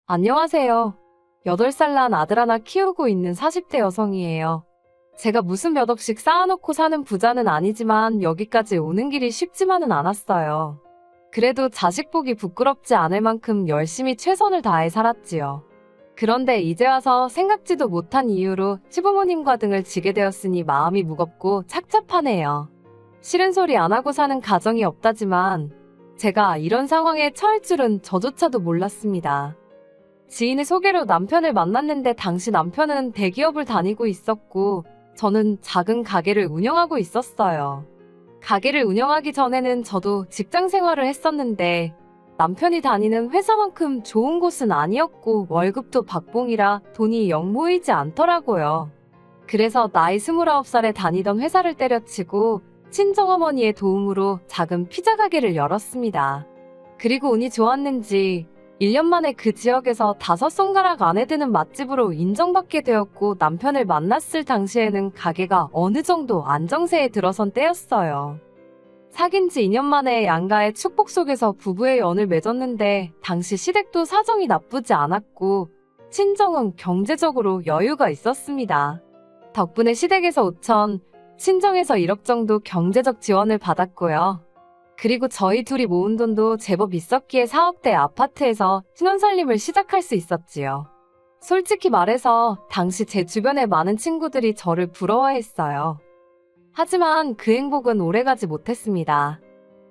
안녕하세요. 8살 난 아들 하나 키우고 있는 40대 여성이에요. 제가 무슨 몇 억씩 쌓아놓고 사는 부자는 아니지만 여기까지 오는 길이 쉽지만은 않았어요. 그래도 자식 보기 부끄럽지 않을 만큼 열심히 최선을 다해 살았지요. 그런데 이제 와서 생각지도 못한 이유로 시부모님과 등을 지게 되었으니 마음이 무겁고 착잡하네요. 싫은 소리 안 하고 사는 가정이 없다지만 제가 이런 상황에 처할 줄은 저조차도 몰랐습니다. 지인의 소개로 남편을 만났는데 당시 남편은 대기업을 다니고 있었고 저는 작은 가게를 운영하고 있었어요. 가게를 운영하기 전에는 저도 직장 생활을 했었는데 남편이 다니는 회사만큼 좋은 곳은 아니었고 월급도 박봉이라 돈이 영 모이지 않더라고요. 그래서 나이 29살에 다니던 회사를 때려치고 친정어머니의 도움으로 작은 피자 가게를 열었습니다. 그리고 운이 좋았는지 1년 만에 그 지역에서 5손가락 안에 드는 맛집으로 인정받게 되었고 남편을 만났을 당시에는 가게가 어느 정도 안정세에 들어선 때였어요. 사귄 지 2년 만에 양가의 축복 속에서 부부의 연을 맺었는데 당시 시댁도 사정이 나쁘지 않았고 친정은 경제적으로 여유가 있었습니다. 덕분에 시댁에서 5천, 친정에서 1억 정도 경제적 지원을 받았고요. 그리고 저희 둘이 모은 돈도 제법 있었기에 4억대 아파트에서 신혼살림을 시작할 수 있었지요. 솔직히 말해서 당시 제 주변의 많은 친구들이 저를 부러워했어요. 하지만 그 행복은 오래가지 못했습니다.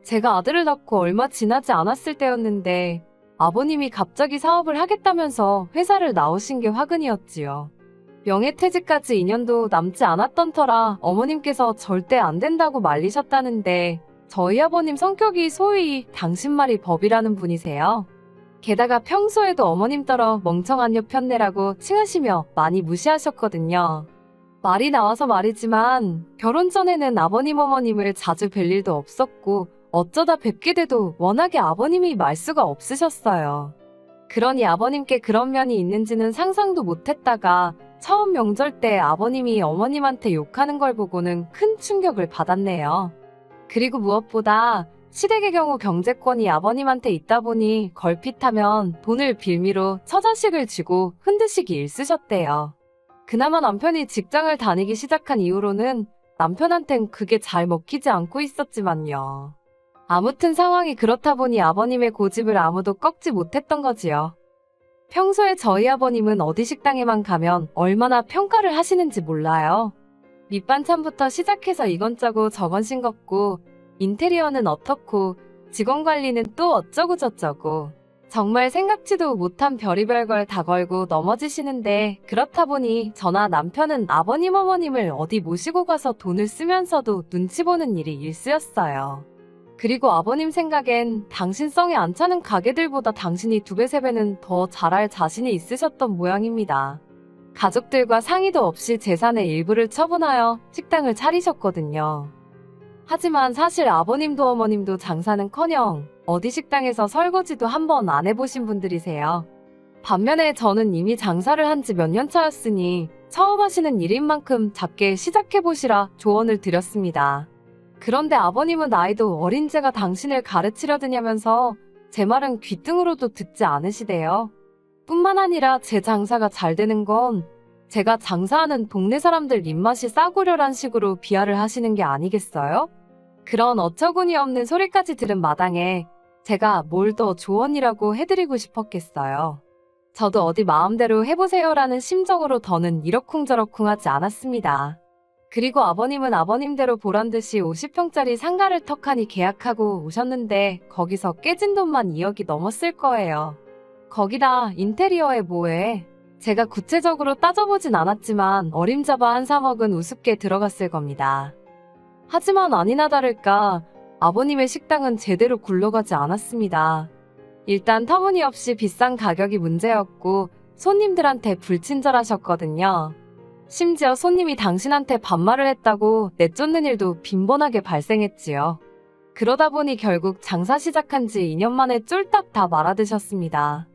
제가 아들을 낳고 얼마 지나지 않았을 때였는데 아버님이 갑자기 사업을 하겠다면서 회사를 나오신 게 화근이었지요. 명예퇴직까지 2년도 남지 않았던 터라 어머님께서 절대 안 된다고 말리셨다는데 저희 아버님 성격이 소위 당신 말이 법이라는 분이세요. 게다가 평소에도 어머님 따라 멍청한 여 편내라고 칭하시며 많이 무시하셨거든요. 말이 나와서 말이지만 결혼 전에는 아버님 어머님을 자주 뵐 일도 없었고 어쩌다 뵙게 돼도 워낙에 아버님이 말수가 없으셨어요. 그러니 아버님께 그런 면이 있는지는 상상도 못했다가 처음 명절 때 아버님이 어머님한테 욕하는 걸 보고는 큰 충격을 받았네요. 그리고 무엇보다 시댁의 경우 경제권이 아버님한테 있다 보니 걸핏하면 돈을 빌미로 처자식을 쥐고 흔드시기 일쑤셨대요. 그나마 남편이 직장을 다니기 시작한 이후로는 남편한텐 그게 잘 먹히지 않고 있었지만요. 아무튼 상황이 그렇다 보니 아버님의 고집을 아무도 꺾지 못했던 거지요. 평소에 저희 아버님은 어디 식당에만 가면 얼마나 평가를 하시는지 몰라요. 밑반찬부터 시작해서 이건 짜고 저건 싱겁고 인테리어는 어떻고 직원 관리는 또 어쩌고 저쩌고 정말 생각지도 못한 별의별 걸 다 걸고 넘어지시는데 그렇다 보니 저나 남편은 아버님 어머님을 어디 모시고 가서 돈을 쓰면서도 눈치 보는 일이 일쑤였어요. 그리고 아버님 생각엔 당신 성에 안 차는 가게들보다 당신이 2배, 3배는 더 잘할 자신이 있으셨던 모양입니다. 가족들과 상의도 없이 재산의 일부를 처분하여 식당을 차리셨거든요. 하지만 사실 아버님도 어머님도 장사는커녕 어디 식당에서 설거지도 한번 안 해보신 분들이세요. 반면에 저는 이미 장사를 한 지 몇 년 차였으니 처음 하시는 일인 만큼 작게 시작해보시라 조언을 드렸습니다. 그런데 아버님은 나이도 어린 제가 당신을 가르치려 드냐면서 제 말은 귓등으로도 듣지 않으시대요. 뿐만 아니라 제 장사가 잘 되는 건 제가 장사하는 동네 사람들 입맛이 싸구려란 식으로 비하를 하시는 게 아니겠어요? 그런 어처구니 없는 소리까지 들은 마당에 제가 뭘 더 조언이라고 해드리고 싶었겠어요. 저도 어디 마음대로 해보세요라는 심정으로 더는 이러쿵저러쿵 하지 않았습니다. 그리고 아버님은 아버님대로 보란듯이 50평짜리 상가를 턱하니 계약하고 오셨는데 거기서 깨진 돈만 2억이 넘었을 거예요. 거기다 인테리어에 뭐해? 제가 구체적으로 따져보진 않았지만 어림잡아 한 3억은 우습게 들어갔을 겁니다. 하지만 아니나 다를까 아버님의 식당은 제대로 굴러가지 않았습니다. 일단 터무니없이 비싼 가격이 문제였고 손님들한테 불친절하셨거든요. 심지어 손님이 당신한테 반말을 했다고 내쫓는 일도 빈번하게 발생했지요. 그러다 보니 결국 장사 시작한 지 2년 만에 쫄딱 다 말아드셨습니다.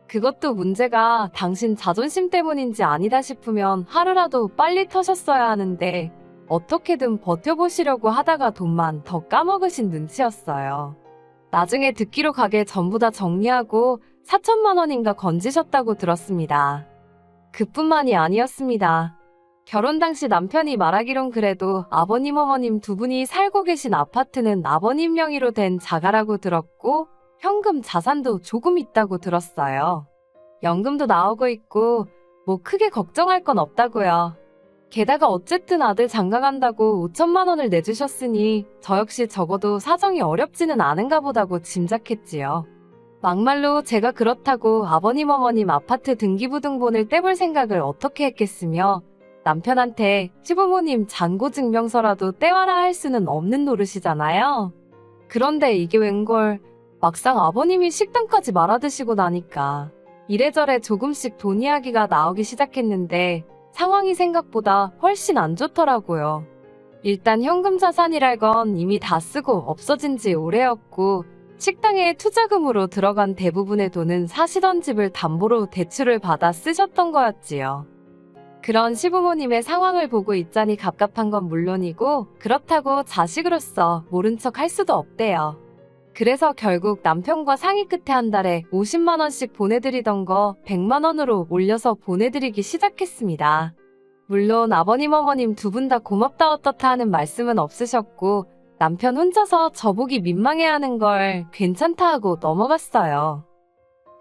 그것도 문제가 당신 자존심 때문인지 아니다 싶으면 하루라도 빨리 터셨어야 하는데 어떻게든 버텨보시려고 하다가 돈만 더 까먹으신 눈치였어요. 나중에 듣기로 가게 전부 다 정리하고 4천만 원인가 건지셨다고 들었습니다. 그뿐만이 아니었습니다. 결혼 당시 남편이 말하기론 그래도 아버님 어머님 두 분이 살고 계신 아파트는 아버님 명의로 된 자가라고 들었고 현금 자산도 조금 있다고 들었어요. 연금도 나오고 있고 뭐 크게 걱정할 건 없다고요. 게다가 어쨌든 아들 장가간다고 5천만 원을 내주셨으니 저 역시 적어도 사정이 어렵지는 않은가 보다고 짐작했지요. 막말로 제가 그렇다고 아버님 어머님 아파트 등기부등본을 떼볼 생각을 어떻게 했겠으며 남편한테 시부모님 잔고증명서라도 떼와라 할 수는 없는 노릇이잖아요. 그런데 이게 웬걸 막상 아버님이 식당까지 말아드시고 나니까 이래저래 조금씩 돈 이야기가 나오기 시작했는데 상황이 생각보다 훨씬 안 좋더라고요. 일단 현금 자산이랄 건 이미 다 쓰고 없어진 지 오래였고 식당에 투자금으로 들어간 대부분의 돈은 사시던 집을 담보로 대출을 받아 쓰셨던 거였지요. 그런 시부모님의 상황을 보고 있자니 갑갑한 건 물론이고 그렇다고 자식으로서 모른 척 할 수도 없대요. 그래서 결국 남편과 상의 끝에 한 달에 50만 원씩 보내드리던 거 100만 원으로 올려서 보내드리기 시작했습니다. 물론 아버님 어머님 두 분 다 고맙다 어떻다 하는 말씀은 없으셨고 남편 혼자서 저보기 민망해하는 걸 괜찮다 하고 넘어갔어요.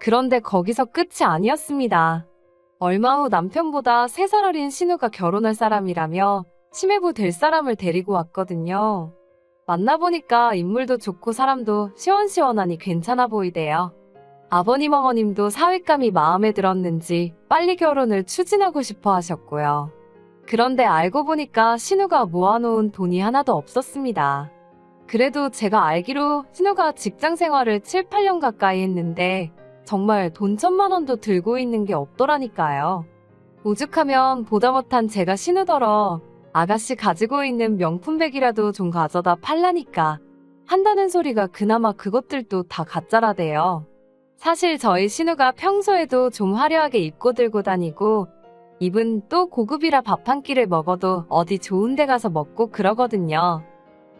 그런데 거기서 끝이 아니었습니다. 얼마 후 남편보다 3살 어린 신우가 결혼할 사람이라며 시매부 될 사람을 데리고 왔거든요. 만나보니까 인물도 좋고 사람도 시원시원하니 괜찮아 보이대요. 아버님 어머님도 사윗감이 마음에 들었는지 빨리 결혼을 추진하고 싶어 하셨고요. 그런데 알고 보니까 신우가 모아놓은 돈이 하나도 없었습니다. 그래도 제가 알기로 신우가 직장 생활을 7, 8년 가까이 했는데 정말 돈 1,000만 원도 들고 있는 게 없더라니까요. 오죽하면 보다 못한 제가 신우더러 아가씨 가지고 있는 명품백이라도 좀 가져다 팔라니까 한다는 소리가 그나마 그것들도 다 가짜라대요. 사실 저희 신우가 평소에도 좀 화려하게 입고 들고 다니고 입은 또 고급이라 밥 한 끼를 먹어도 어디 좋은 데 가서 먹고 그러거든요.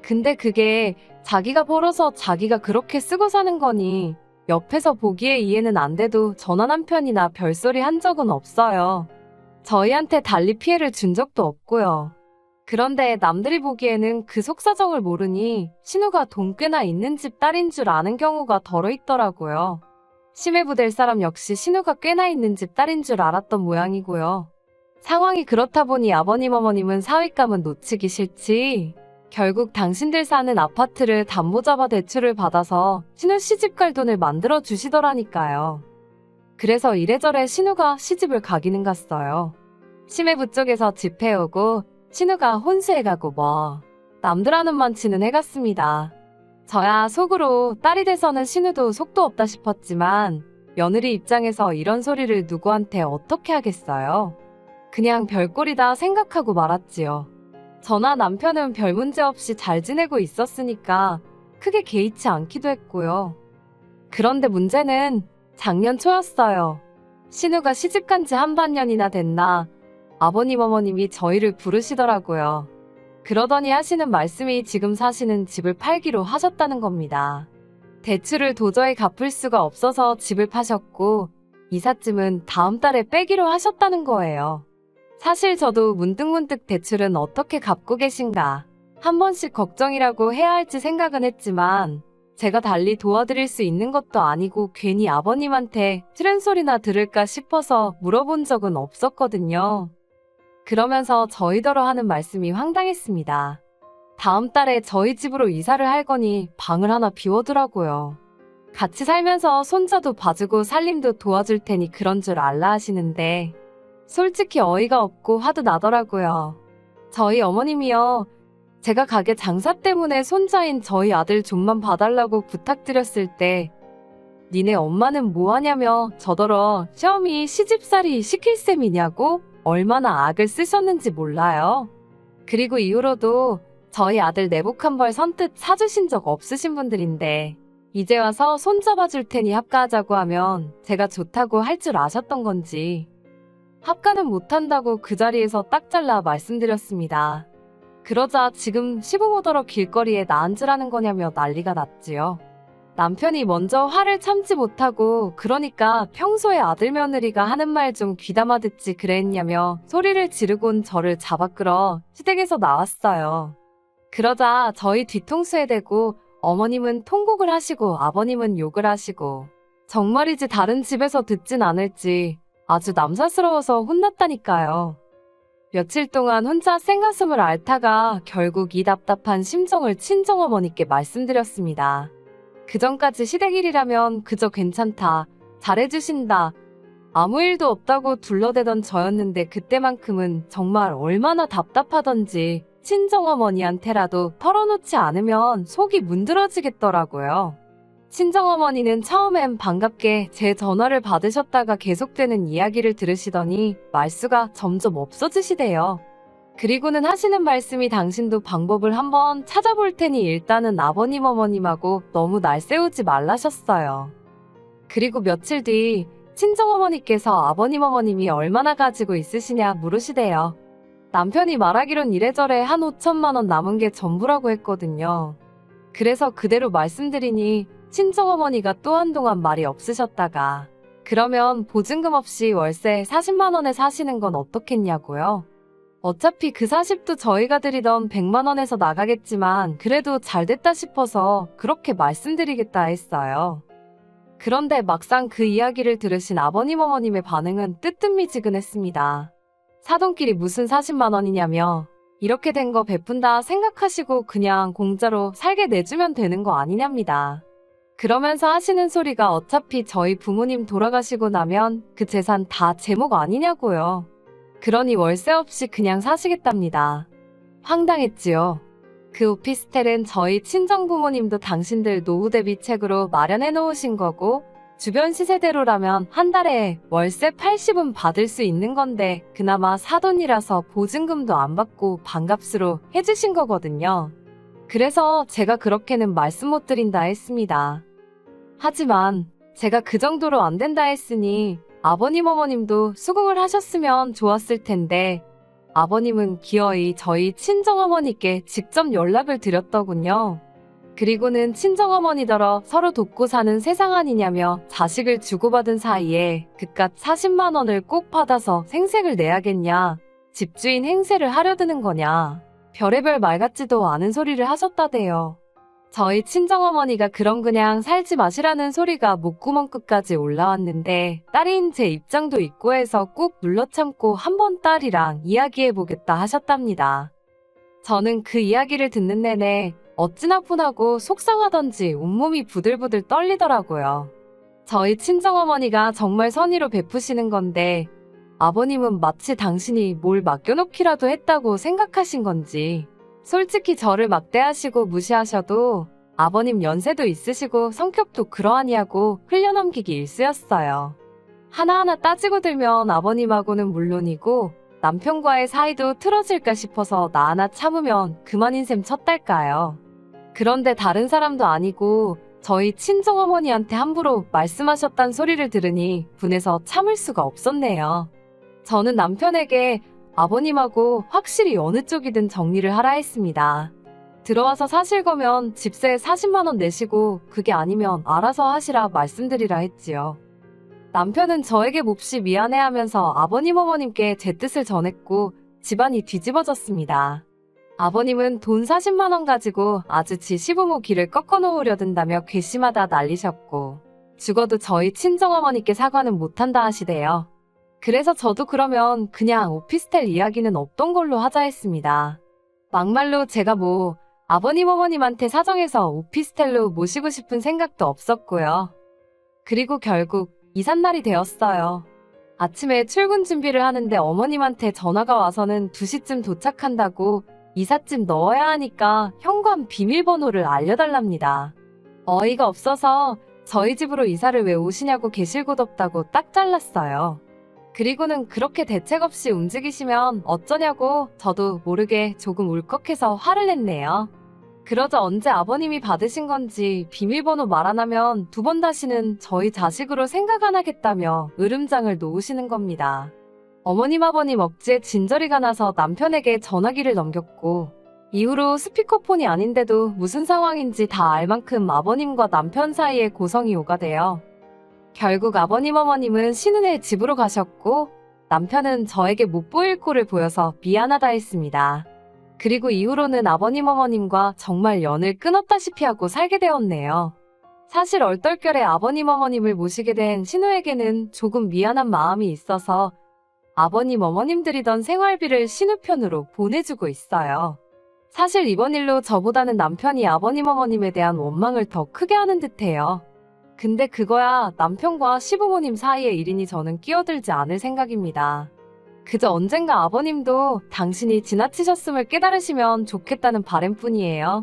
근데 그게 자기가 벌어서 자기가 그렇게 쓰고 사는 거니 옆에서 보기에 이해는 안 돼도 전화 한 편이나 별소리 한 적은 없어요. 저희한테 달리 피해를 준 적도 없고요. 그런데 남들이 보기에는 그 속사정을 모르니 신우가 돈 꽤나 있는 집 딸인 줄 아는 경우가 덜어 있더라고요. 시매부 될 사람 역시 신우가 꽤나 있는 집 딸인 줄 알았던 모양이고요. 상황이 그렇다 보니 아버님 어머님은 사윗감은 놓치기 싫지. 결국 당신들 사는 아파트를 담보 잡아 대출을 받아서 신우 시집갈 돈을 만들어 주시더라니까요. 그래서 이래저래 신우가 시집을 가기는 갔어요. 시매부 쪽에서 집 해오고 신우가 혼수해가고 뭐 남들 하는 만치는 해갔습니다. 저야 속으로 딸이 돼서는 신우도 속도 없다 싶었지만 며느리 입장에서 이런 소리를 누구한테 어떻게 하겠어요. 그냥 별꼴이다 생각하고 말았지요. 저나 남편은 별 문제 없이 잘 지내고 있었으니까 크게 개의치 않기도 했고요. 그런데 문제는 작년 초였어요. 신우가 시집간 지 한반년이나 됐나 아버님 어머님이 저희를 부르시더라고요. 그러더니 하시는 말씀이 지금 사시는 집을 팔기로 하셨다는 겁니다. 대출을 도저히 갚을 수가 없어서 집을 파셨고 이삿짐은 다음 달에 빼기로 하셨다는 거예요. 사실 저도 문득문득 대출은 어떻게 갚고 계신가 한 번씩 걱정이라고 해야 할지 생각은 했지만 제가 달리 도와드릴 수 있는 것도 아니고 괜히 아버님한테 싫은 소리나 들을까 싶어서 물어본 적은 없었거든요. 그러면서 저희더러 하는 말씀이 황당했습니다. 다음 달에 저희 집으로 이사를 할 거니 방을 하나 비워두라고요. 같이 살면서 손자도 봐주고 살림도 도와줄 테니 그런 줄 알라 하시는데 솔직히 어이가 없고 화도 나더라고요. 저희 어머님이요. 제가 가게 장사 때문에 손자인 저희 아들 좀만 봐달라고 부탁드렸을 때 니네 엄마는 뭐하냐며 저더러 시어미 시집살이 시킬 셈이냐고 얼마나 악을 쓰셨는지 몰라요. 그리고 이후로도 저희 아들 내복 한 벌 선뜻 사주신 적 없으신 분들인데 이제 와서 손잡아줄 테니 합가하자고 하면 제가 좋다고 할 줄 아셨던 건지 합가는 못한다고 그 자리에서 딱 잘라 말씀드렸습니다. 그러자 지금 시부모더러 길거리에 나 앉으라는 거냐며 난리가 났지요. 남편이 먼저 화를 참지 못하고 그러니까 평소에 아들 며느리가 하는 말 좀 귀담아 듣지 그랬냐며 소리를 지르곤 저를 잡아 끌어 시댁에서 나왔어요. 그러자 저희 뒤통수에 대고 어머님은 통곡을 하시고 아버님은 욕을 하시고 정말이지 다른 집에서 듣진 않을지 아주 남사스러워서 혼났다니까요. 며칠 동안 혼자 생가슴을 앓다가 결국 이 답답한 심정을 친정어머니께 말씀드렸습니다. 그전까지 시댁 일이라면 그저 괜찮다, 잘해주신다, 아무 일도 없다고 둘러대던 저였는데 그때만큼은 정말 얼마나 답답하던지 친정어머니한테라도 털어놓지 않으면 속이 문드러지겠더라고요. 친정어머니는 처음엔 반갑게 제 전화를 받으셨다가 계속되는 이야기를 들으시더니 말수가 점점 없어지시대요. 그리고는 하시는 말씀이 당신도 방법을 한번 찾아볼 테니 일단은 아버님 어머님하고 너무 날 세우지 말라셨어요. 그리고 며칠 뒤 친정어머니께서 아버님 어머님이 얼마나 가지고 있으시냐 물으시대요. 남편이 말하기론 이래저래 한 5천만 원 남은 게 전부라고 했거든요. 그래서 그대로 말씀드리니 친정어머니가 또 한동안 말이 없으셨다가 그러면 보증금 없이 월세 40만 원에 사시는 건 어떻겠냐고요. 어차피 그 40도 저희가 드리던 100만 원에서 나가겠지만 그래도 잘됐다 싶어서 그렇게 말씀드리겠다 했어요. 그런데 막상 그 이야기를 들으신 아버님 어머님의 반응은 뜨뜻미지근했습니다. 사돈끼리 무슨 40만 원이냐며 이렇게 된 거 베푼다 생각하시고 그냥 공짜로 살게 내주면 되는 거 아니냐입니다. 그러면서 하시는 소리가 어차피 저희 부모님 돌아가시고 나면 그 재산 다 제목 아니냐고요. 그러니 월세 없이 그냥 사시겠답니다. 황당했지요. 그 오피스텔은 저희 친정부모님도 당신들 노후 대비책으로 마련해 놓으신 거고 주변 시세대로라면 한 달에 월세 80은 받을 수 있는 건데 그나마 사돈이라서 보증금도 안 받고 반값으로 해주신 거거든요. 그래서 제가 그렇게는 말씀 못 드린다 했습니다. 하지만 제가 그 정도로 안 된다 했으니 아버님 어머님도 수긍을 하셨으면 좋았을 텐데 아버님은 기어이 저희 친정어머니께 직접 연락을 드렸더군요. 그리고는 친정어머니더러 서로 돕고 사는 세상 아니냐며 자식을 주고받은 사이에 그깟 40만 원을 꼭 받아서 생색을 내야겠냐, 집주인 행세를 하려드는 거냐, 별의별 말 같지도 않은 소리를 하셨다대요. 저희 친정어머니가 그럼 그냥 살지 마시라는 소리가 목구멍 끝까지 올라왔는데 딸인 제 입장도 있고 해서 꾹 눌러 참고 한번 딸이랑 이야기해보겠다 하셨답니다. 저는 그 이야기를 듣는 내내 어찌나 분하고 속상하던지 온몸이 부들부들 떨리더라고요. 저희 친정어머니가 정말 선의로 베푸시는 건데 아버님은 마치 당신이 뭘 맡겨놓기라도 했다고 생각하신 건지 솔직히 저를 막대하시고 무시하셔도 아버님 연세도 있으시고 성격도 그러하냐고 흘려넘기기 일쑤였어요. 하나하나 따지고 들면 아버님하고는 물론이고 남편과의 사이도 틀어질까 싶어서 나 하나 참으면 그만인 셈 쳤달까요. 그런데 다른 사람도 아니고 저희 친정어머니한테 함부로 말씀하셨단 소리를 들으니 분해서 참을 수가 없었네요. 저는 남편에게 아버님하고 확실히 어느 쪽이든 정리를 하라 했습니다. 들어와서 사실 거면 집세 40만 원 내시고 그게 아니면 알아서 하시라 말씀드리라 했지요. 남편은 저에게 몹시 미안해하면서 아버님 어머님께 제 뜻을 전했고 집안이 뒤집어졌습니다. 아버님은 돈 40만 원 가지고 아주 지 시부모 길을 꺾어놓으려 든다며 괘씸하다 난리셨고 죽어도 저희 친정어머니께 사과는 못한다 하시대요. 그래서 저도 그러면 그냥 오피스텔 이야기는 없던 걸로 하자 했습니다. 막말로 제가 아버님 어머님한테 사정해서 오피스텔로 모시고 싶은 생각도 없었고요. 그리고 결국 이삿날이 되었어요. 아침에 출근 준비를 하는데 어머님한테 전화가 와서는 2시쯤 도착한다고 이삿짐 넣어야 하니까 현관 비밀번호를 알려달랍니다. 어이가 없어서 저희 집으로 이사를 왜 오시냐고 계실 곳 없다고 딱 잘랐어요. 그리고는 그렇게 대책 없이 움직이시면 어쩌냐고 저도 모르게 조금 울컥해서 화를 냈네요. 그러자 언제 아버님이 받으신 건지 비밀번호 말 안 하면 2번 다시는 저희 자식으로 생각 안 하겠다며 으름장을 놓으시는 겁니다. 어머님 아버님 억지에 진저리가 나서 남편에게 전화기를 넘겼고 이후로 스피커폰이 아닌데도 무슨 상황인지 다 알 만큼 아버님과 남편 사이에 고성이 오가돼요. 결국 아버님 어머님은 신혼에 집으로 가셨고 남편은 저에게 못 보일 꼴을 보여서 미안하다 했습니다. 그리고 이후로는 아버님 어머님과 정말 연을 끊었다시피 하고 살게 되었네요. 사실 얼떨결에 아버님 어머님을 모시게 된 신우에게는 조금 미안한 마음이 있어서 아버님 어머님 들이던 생활비를 신우편으로 보내주고 있어요. 사실 이번 일로 저보다는 남편이 아버님 어머님에 대한 원망을 더 크게 하는 듯해요. 근데 그거야 남편과 시부모님 사이의 일이니 저는 끼어들지 않을 생각입니다. 그저 언젠가 아버님도 당신이 지나치셨음을 깨달으시면 좋겠다는 바람뿐이에요.